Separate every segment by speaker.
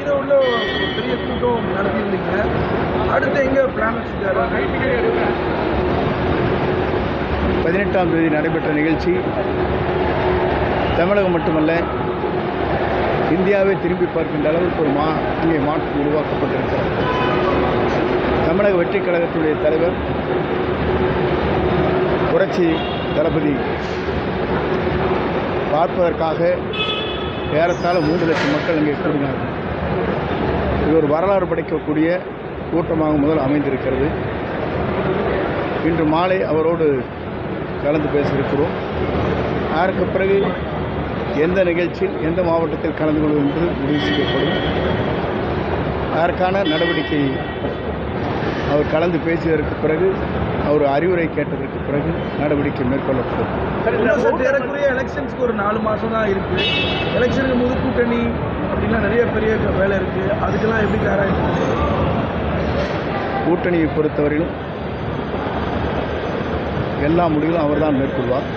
Speaker 1: இங்கே உள்ள ஒரு பெரிய கூட்டம் நடத்தியிருந்தீங்க. அடுத்து எங்கே பிளான் வச்சுருக்காரு?
Speaker 2: 18ஆம் தேதி நடைபெற்ற நிகழ்ச்சி தமிழகம் மட்டுமல்ல இந்தியாவை திரும்பி பார்க்கின்ற அளவுக்கு ஒரு இங்கே மாற்றம் உருவாக்கப்பட்டிருக்கிறது. தமிழக வெற்றிக் கழகத்துடைய தலைவர் புரட்சி தளபதி பார்ப்பதற்காக ஏறத்தாழ 3 லட்சம் மக்கள் இங்கே கூடினார்கள். இது ஒரு வரலாறு படைக்கக்கூடிய கூட்டமாக முதல் அமைந்திருக்கிறது. இன்று மாலை அவரோடு கலந்து பேசியிருக்கிறோம். அதற்கு பிறகு எந்த நிகழ்ச்சியில் எந்த மாவட்டத்தில் கலந்து கொள்வது என்பது முடிவு செய்யப்படும். அதற்கான நடவடிக்கை அவர் கலந்து பேசியதற்கு பிறகு அவர் அறிவுரை கேட்டதற்கு பிறகு நடவடிக்கை மேற்கொள்ளப்படும்.
Speaker 1: ஏறக்குறைய எலெக்ஷன்ஸ்க்கு ஒரு 4 மாதம் தான் இருக்குது. எலெக்ஷனுக்கு போது கூட்டணி அப்படின்னா நிறைய பெரிய வேலை இருக்குது. அதுக்கெல்லாம் எப்படி தயாராக?
Speaker 2: கூட்டணியை பொறுத்தவரையிலும் எல்லா முடிவுகளும் அவர்தான் மேற்கொள்வார்.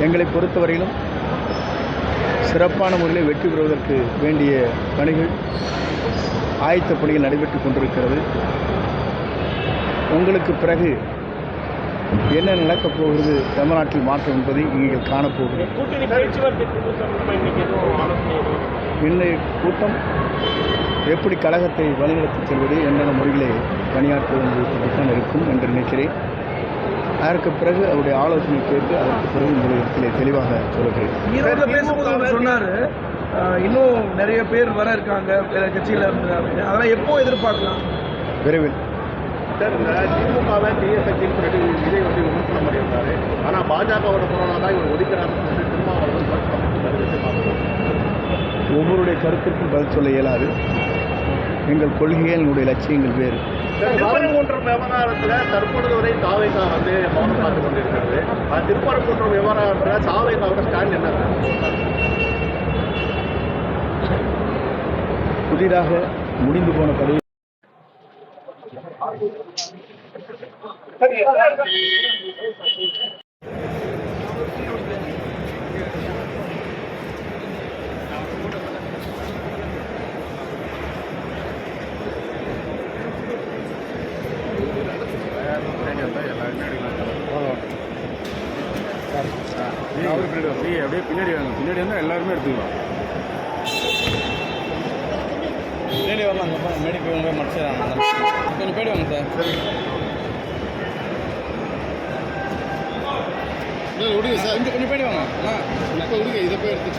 Speaker 2: எங்களை பொறுத்தவரையிலும் சிறப்பான முறையில் வெற்றி பெறுவதற்கு வேண்டிய பணிகள் ஆயத்த பணிகள் நடைபெற்றுக் கொண்டிருக்கிறது. உங்களுக்கு பிறகு என்ன நடக்கப் போகிறது தமிழ்நாட்டில் மாற்றம் என்பதை நீங்கள் காணப்போகிறது. இன்றைய கூட்டம் எப்படி கழகத்தை வழிநடத்தி செல்வது என்னென்ன முறைகளை பணியாற்றுவது என்பது இருக்கும் என்று நினைக்கிறேன். அதற்கு பிறகு அவருடைய ஆலோசனை கேட்டு அதற்கு பிறகு இந்த இடத்திலே தெளிவாக சொல்கிறேன்.
Speaker 1: ஈரோட்டில் பேசும்போது அவர் சொன்னார், இன்னும் நிறைய பேர் வர இருக்காங்க வேறு கட்சியில் இருந்து. அதெல்லாம் எப்போ எதிர்பார்க்கலாம்?
Speaker 2: விரைவில்.
Speaker 3: சார், இந்த திமுகவை டிஎஸ்ஐன்னு சொல்லிட்டு விஜய் வந்து விமர்சனம் பண்ணியிருந்தார். ஆனால் பாஜகவோட போனால் தான் இவர் ஒதுக்கிறாங்கன்னு சொல்லிட்டு திருமாவளவன்
Speaker 2: ஒவ்வொருடைய கருத்திற்கும் பதில் சொல்ல இயலாது. எங்கள் கொள்கைகள் எங்களுடைய லட்சியங்கள் வேறு.
Speaker 3: திருப்பரங்குன்றம் விவகாரத்தில் தற்பொழுது வரை தாவேகா வந்து மௌனம் பார்த்து கொண்டிருக்கிறது. திருப்பரங்குன்றம் விவகாரத்தில் தாவேகாவோட ஸ்டாண்ட் என்ன?
Speaker 2: புதிதாக முடிந்து போன பதவி
Speaker 3: அப்படியே பின்னாடி வாங்க. பின்னாடி வந்தால் எல்லாருமே எடுத்துக்கலாம்.
Speaker 4: பின்னாடி வரலாம். மேடி போய் மடிச்சிடறாங்க. கொஞ்சம் பேடி வாங்க சார்.
Speaker 3: விடுங்க சார்,
Speaker 4: கொஞ்சம் பேடி வாங்க.
Speaker 3: இப்போ விடுங்க, இதை போய் எடுத்து